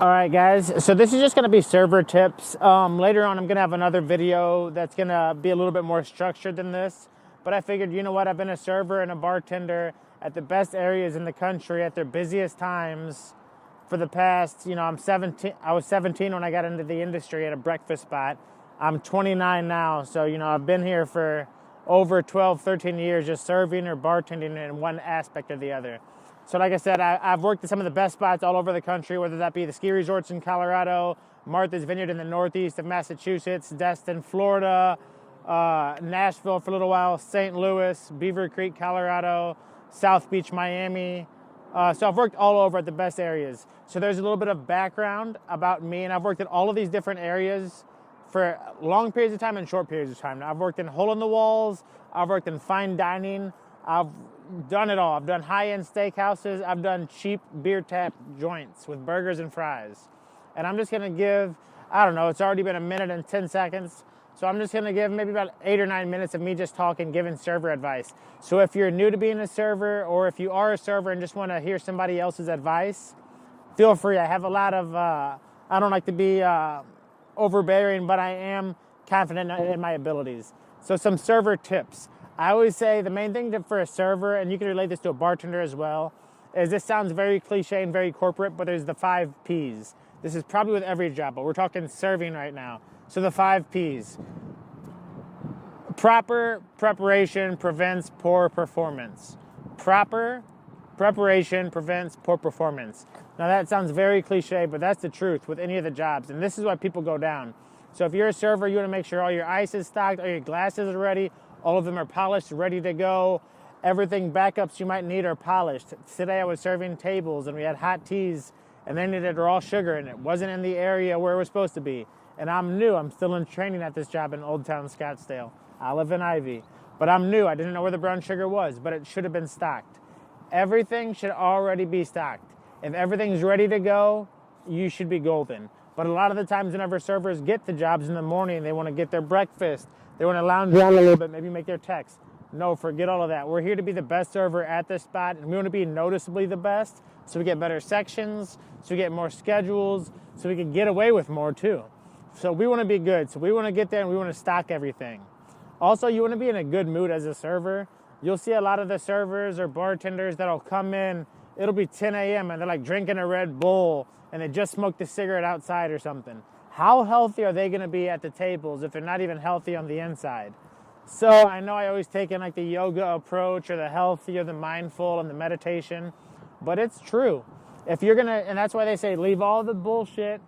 All right, guys. So this is just going to be server tips. Later on, I'm going to have another video that's going to be a little bit more structured than this. But I figured, you know what? I've been a server and a bartender at the best areas in the country at their busiest times for the past, I'm 17. I was 17 when I got into the industry at a breakfast spot. I'm 29 now. So, I've been here for over 12, 13 years just serving or bartending in one aspect or the other. So like I said, I've worked at some of the best spots all over the country, whether that be the ski resorts in Colorado, Martha's Vineyard in the northeast of Massachusetts, Destin, Florida, Nashville for a little while, St. Louis, Beaver Creek, Colorado, South Beach, Miami. So I've worked all over at the best areas. So there's a little bit of background about me, and I've worked at all of these different areas for long periods of time and short periods of time. Now, I've worked in hole-in-the-walls, I've worked in fine dining, I've done it all. I've done high-end steakhouses. I've done cheap beer tap joints with burgers and fries. And I'm just going to give, I don't know, it's already been 1 minute and 10 seconds. So I'm just going to give maybe about 8 or 9 minutes of me just talking, giving server advice. So if you're new to being a server, or if you are a server and just want to hear somebody else's advice, feel free. I have a lot of, I don't like to be overbearing, but I am confident in my abilities. So some server tips. I always say the main thing for a server, and you can relate this to a bartender as well, is this sounds very cliche and very corporate, but there's the 5 Ps. This is probably with every job, but we're talking serving right now. So the 5 Ps. Proper preparation prevents poor performance. Proper preparation prevents poor performance. Now that sounds very cliche, but that's the truth with any of the jobs, and this is why people go down. So if you're a server, you want to make sure all your ice is stocked, all your glasses are ready, all of them are polished, ready to go. Everything backups you might need are polished. Today I was serving tables and we had hot teas and they needed raw sugar and it wasn't in the area where it was supposed to be. And I'm new. I'm still in training at this job in Old Town Scottsdale. I live in Ivy. But I'm new. I didn't know where the brown sugar was, but it should have been stocked. Everything should already be stocked. If everything's ready to go, you should be golden. But a lot of the times whenever servers get the jobs in the morning, they want to get their breakfast, they want to lounge around a little bit, maybe make their text. No, forget all of that. We're here to be the best server at this spot, and we want to be noticeably the best, so we get better sections, so we get more schedules, so we can get away with more too. So we want to be good. So we want to get there and we want to stock everything. Also, you want to be in a good mood as a server. You'll see a lot of the servers or bartenders that'll come in, it'll be 10 a.m. and they're like drinking a Red Bull and they just smoked a cigarette outside or something. How healthy are they going to be at the tables if they're not even healthy on the inside? So I know I always take in like the yoga approach or the healthy or the mindful and the meditation, but it's true. If you're going to, and that's why they say leave all the bullshit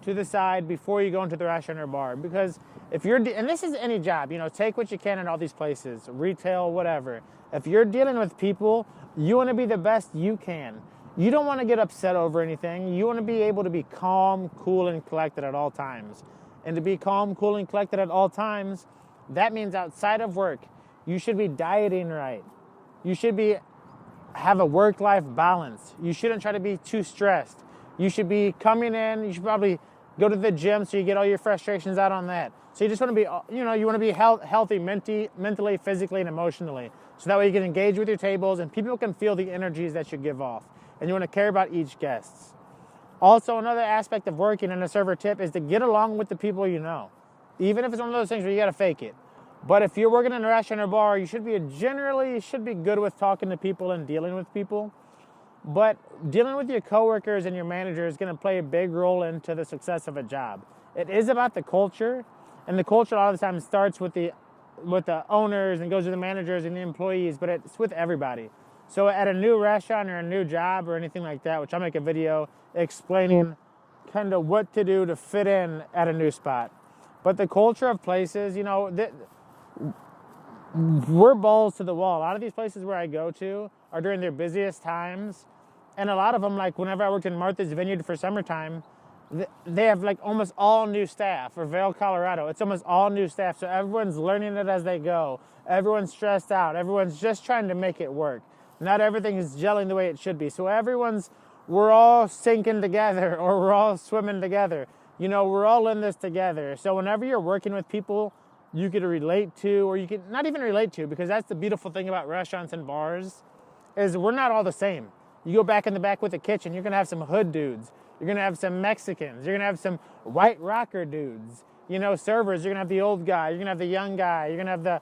to the side before you go into the restaurant or bar. Because if you're, and this is any job, take what you can in all these places, retail, whatever. If you're dealing with people, you want to be the best you can. You don't want to get upset over anything. You want to be able to be calm, cool, and collected at all times. And to be calm, cool, and collected at all times, that means outside of work, you should be dieting right. You should have a work-life balance. You shouldn't try to be too stressed. You should be coming in, you should probably go to the gym so you get all your frustrations out on that. So you just want to be, you want to be healthy mentally, physically, and emotionally. So that way you can engage with your tables and people can feel the energies that you give off. And you want to care about each guest. Also, another aspect of working in a server tip is to get along with the people you know. Even if it's one of those things where you got to fake it. But if you're working in a restaurant or bar, you should be good with talking to people and dealing with people. But dealing with your coworkers and your manager is going to play a big role into the success of a job. It is about the culture, and the culture a lot of the time starts with the owners and goes to the managers and the employees, but it's with everybody. So at a new restaurant or a new job or anything like that, which I'll make a video explaining kind of what to do to fit in at a new spot. But the culture of places, we're balls to the wall. A lot of these places where I go to are during their busiest times. And a lot of them, like whenever I worked in Martha's Vineyard for summertime, they have like almost all new staff, or Vail, Colorado. It's almost all new staff. So everyone's learning it as they go. Everyone's stressed out. Everyone's just trying to make it work. Not everything is gelling the way it should be. So we're all sinking together, or we're all swimming together. We're all in this together. So whenever you're working with people you could relate to, or you can not even relate to, because that's the beautiful thing about restaurants and bars, is we're not all the same. You go back in the back with the kitchen, you're going to have some hood dudes. You're going to have some Mexicans. You're going to have some white rocker dudes. You know, servers, you're going to have the old guy. You're going to have the young guy. You're going to have the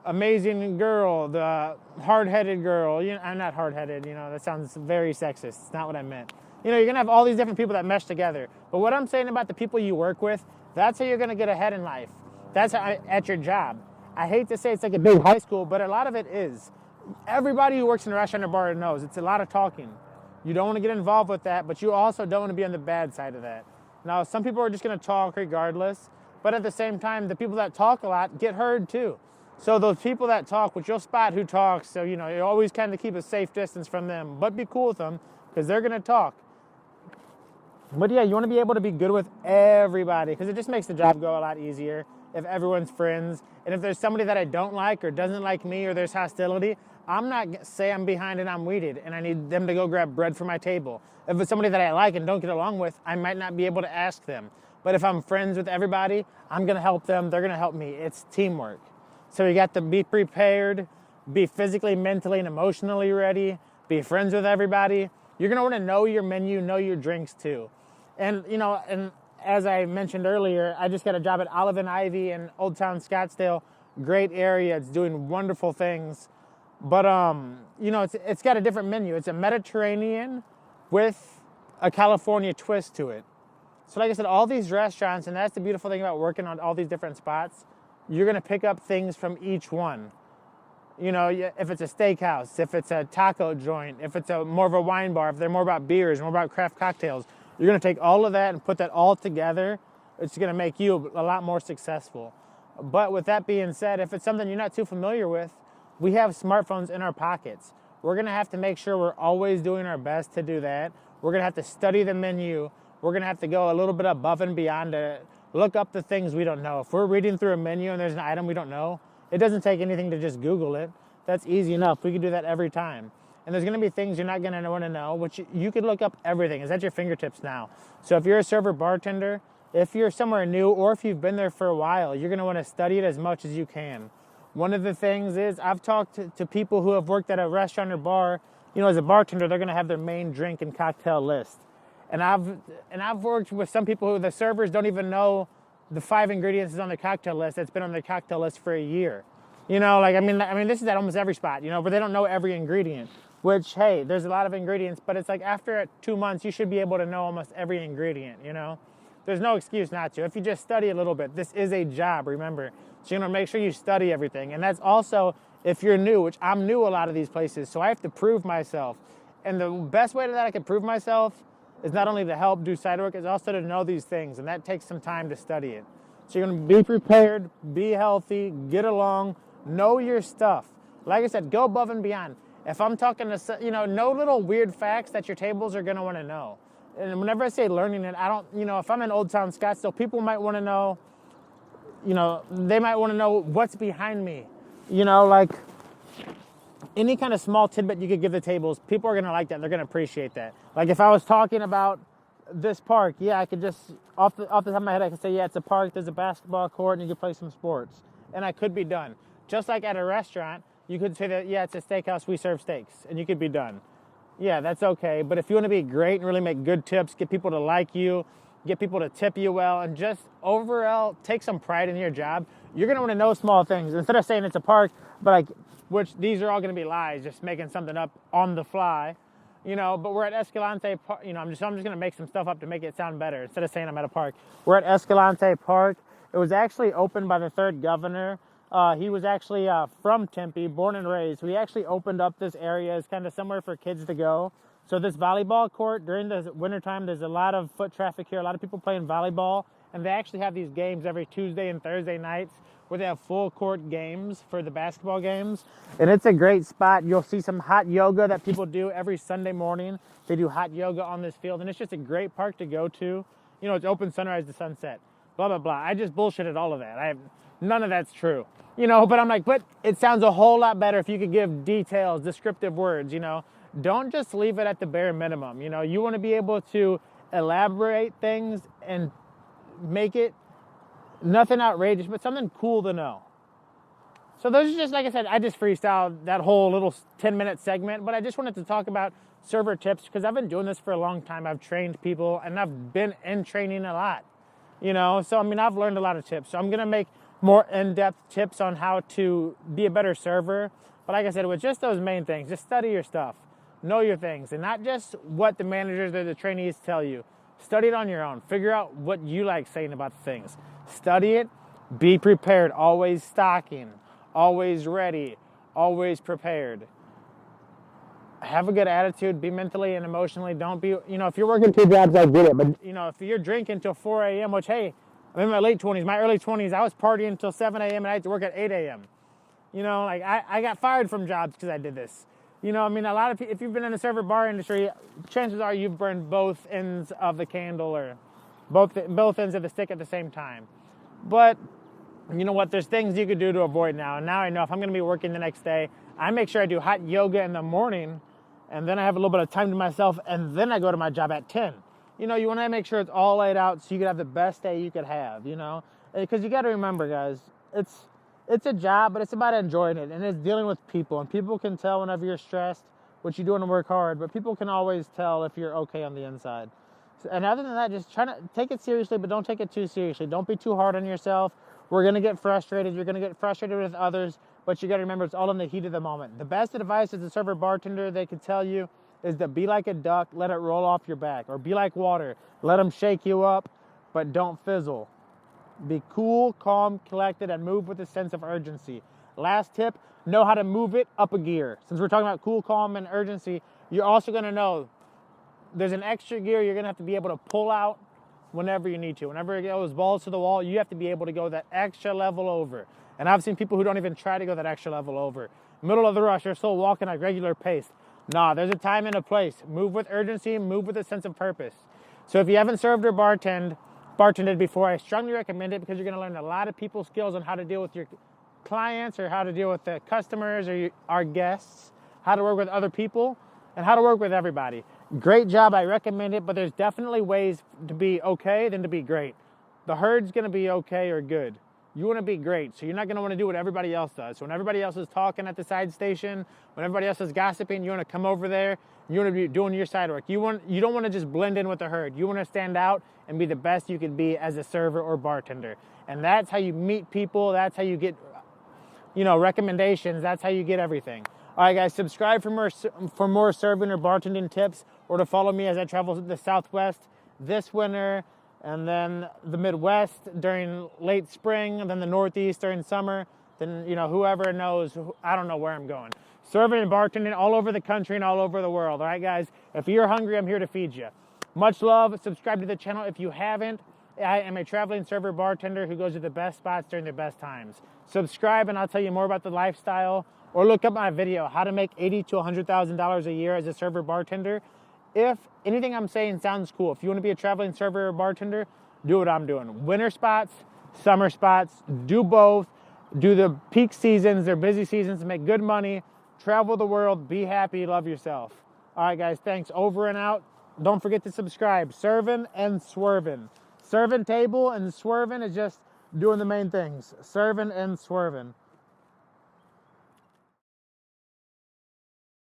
amazing girl, the hard-headed girl. You know, I'm not hard-headed, you know, that sounds very sexist. It's not what I meant. You know, you're going to have all these different people that mesh together. But what I'm saying about the people you work with, that's how you're going to get ahead in life. That's how, at your job. I hate to say it's like a big high school, but a lot of it is. Everybody who works in a restaurant or bar knows it's a lot of talking. You don't want to get involved with that, but you also don't want to be on the bad side of that. Now, some people are just going to talk regardless, but at the same time, the people that talk a lot get heard too. So those people that talk, which you'll spot who talks, so you know, you always kind of keep a safe distance from them, but be cool with them because they're going to talk. But yeah, you want to be able to be good with everybody because it just makes the job go a lot easier if everyone's friends. And if there's somebody that I don't like or doesn't like me or there's hostility, I'm not say I'm behind and I'm weeded and I need them to go grab bread for my table. If it's somebody that I like and don't get along with, I might not be able to ask them. But if I'm friends with everybody, I'm going to help them. They're going to help me. It's teamwork. So you got to be prepared, be physically, mentally, and emotionally ready, be friends with everybody. You're going to want to know your menu, know your drinks too. And, you know, and as I mentioned earlier, I just got a job at Olive and Ivy in Old Town Scottsdale. Great area. It's doing wonderful things. But, you know, it's got a different menu. It's a Mediterranean with a California twist to it. So like I said, all these restaurants, and that's the beautiful thing about working on all these different spots, you're going to pick up things from each one. You know, if it's a steakhouse, if it's a taco joint, if it's more of a wine bar, if they're more about beers, more about craft cocktails, you're going to take all of that and put that all together. It's going to make you a lot more successful. But with that being said, if it's something you're not too familiar with, we have smartphones in our pockets. We're going to have to make sure we're always doing our best to do that. We're going to have to study the menu. We're going to have to go a little bit above and beyond to look up the things we don't know. If we're reading through a menu and there's an item we don't know, it doesn't take anything to just Google it. That's easy enough. We can do that every time. And there's going to be things you're not going to want to know, which you could look up everything. It's at your fingertips now. So if you're a server bartender, if you're somewhere new, or if you've been there for a while, you're going to want to study it as much as you can. One of the things is I've talked to people who have worked at a restaurant or bar. You know, as a bartender, they're going to have their main drink and cocktail list. And I've worked with some people who the servers don't even know the 5 ingredients is on the cocktail list that's been on the cocktail list for a year. You know, like, I mean, this is at almost every spot, you know, but they don't know every ingredient, which, hey, there's a lot of ingredients, but it's like after 2 months, you should be able to know almost every ingredient, you know? There's no excuse not to. If you just study a little bit, this is a job, remember. So you're going to make sure you study everything. And that's also if you're new, which I'm new a lot of these places, so I have to prove myself. And the best way that I can prove myself is not only to help do side work, it's also to know these things, and that takes some time to study it. So you're going to be prepared, be healthy, get along, know your stuff. Like I said, go above and beyond. If I'm talking to, you know little weird facts that your tables are going to want to know. And whenever I say learning it, I don't, you know, if I'm in Old Town Scottsdale, people might want to know, you know, they might want to know what's behind me. You know, like any kind of small tidbit you could give the tables, people are going to like that. They're going to appreciate that. Like if I was talking about this park, yeah, I could just, off the top of my head, I could say, yeah, it's a park, there's a basketball court, and you can play some sports. And I could be done. Just like at a restaurant, you could say that, yeah, it's a steakhouse, we serve steaks, and you could be done. Yeah, that's okay. But if you want to be great and really make good tips, get people to like you, get people to tip you well, and just overall take some pride in your job, you're going to want to know small things. Instead of saying it's a park, but like, which these are all going to be lies, just making something up on the fly, you know, but we're at Escalante Park, you know, I'm just going to make some stuff up to make it sound better instead of saying I'm at a park. We're at Escalante Park. It was actually opened by the third governor. He was actually from Tempe, born and raised. We actually opened up this area as kind of somewhere for kids to go. So this volleyball court, during the wintertime, there's a lot of foot traffic here, a lot of people playing volleyball, and they actually have these games every Tuesday and Thursday nights where they have full court games for the basketball games. And it's a great spot. You'll see some hot yoga that people do every Sunday morning. They do hot yoga on this field, and it's just a great park to go to. You know, it's open sunrise to sunset, blah, blah, blah. I just bullshitted all of that. None of that's true. You know, but I'm like, but it sounds a whole lot better if you could give details, descriptive words, you know. Don't just leave it at the bare minimum. You know, you want to be able to elaborate things and make it nothing outrageous, but something cool to know. So those are just, like I said, I just freestyled that whole little 10-minute segment, but I just wanted to talk about server tips because I've been doing this for a long time. I've trained people and I've been in training a lot, So, I mean, I've learned a lot of tips. So I'm going to make more in-depth tips on how to be a better server. But like I said, with just those main things, just study your stuff, know your things, and not just what the managers or the trainees tell you. Study it on your own. Figure out what you like saying about the things. Study it. Be prepared. Always stocking. Always ready, always prepared. Have a good attitude, be mentally and emotionally. Don't be, if you're working 2 jobs, I get it. But, if you're drinking till 4 a.m., which, hey, I'm in my late 20s, my early 20s, I was partying until 7 a.m. and I had to work at 8 a.m. I got fired from jobs because I did this. A lot of people, if you've been in the server bar industry, chances are you've burned both ends of the candle or both ends of the stick at the same time. But you know what? There's things you could do to avoid now. And now I know if I'm going to be working the next day, I make sure I do hot yoga in the morning, and then I have a little bit of time to myself, and then I go to my job at 10. You want to make sure it's all laid out so you can have the best day you could have, Because you got to remember, guys, it's a job, but it's about enjoying it, and it's dealing with people. And people can tell whenever you're stressed, what you're doing to work hard, but people can always tell if you're okay on the inside. And other than that, just try to take it seriously, but don't take it too seriously. Don't be too hard on yourself. We're going to get frustrated. You're going to get frustrated with others, but you got to remember it's all in the heat of the moment. The best advice as a server bartender they could tell you is to be like a duck, let it roll off your back, or be like water, let them shake you up, but don't fizzle. Be cool, calm, collected, and move with a sense of urgency. Last tip, know how to move it up a gear. Since we're talking about cool, calm, and urgency, you're also going to know there's an extra gear you're going to have to be able to pull out whenever you need to. Whenever it goes balls to the wall, you have to be able to go that extra level over. And I've seen people who don't even try to go that extra level over. Middle of the rush, they're still walking at regular pace. Nah, there's a time and a place. Move with urgency, move with a sense of purpose. So if you haven't served or bartended before, I strongly recommend it because you're going to learn a lot of people skills on how to deal with your clients or how to deal with the customers or our guests, how to work with other people, and how to work with everybody. Great job, I recommend it, but there's definitely ways to be okay than to be great. The herd's going to be okay or good. You want to be great, so you're not going to want to do what everybody else does. So when everybody else is talking at the side station, when everybody else is gossiping, you want to come over there, you want to be doing your side work. You don't want to just blend in with the herd. You want to stand out and be the best you can be as a server or bartender. And that's how you meet people, that's how you get, recommendations, that's how you get everything. All right, guys, subscribe for more serving or bartending tips, or to follow me as I travel to the Southwest this winter, and then the Midwest during late spring, and then the Northeast during summer. Then, whoever knows, I don't know where I'm going. Serving and bartending all over the country and all over the world. All right, guys, if you're hungry, I'm here to feed you. Much love. Subscribe to the channel if you haven't. I am a traveling server bartender who goes to the best spots during the best times. Subscribe, and I'll tell you more about the lifestyle. Or look up my video, how to make $80,000 to $100,000 a year as a server bartender. If anything I'm saying sounds cool, if you want to be a traveling server or bartender, do what I'm doing. Winter spots, summer spots, do both. Do the peak seasons, their busy seasons, make good money, travel the world, be happy, love yourself. All right, guys, thanks. Over and out. Don't forget to subscribe. Serving and swerving. Serving table and swerving is just doing the main things. Serving and swerving.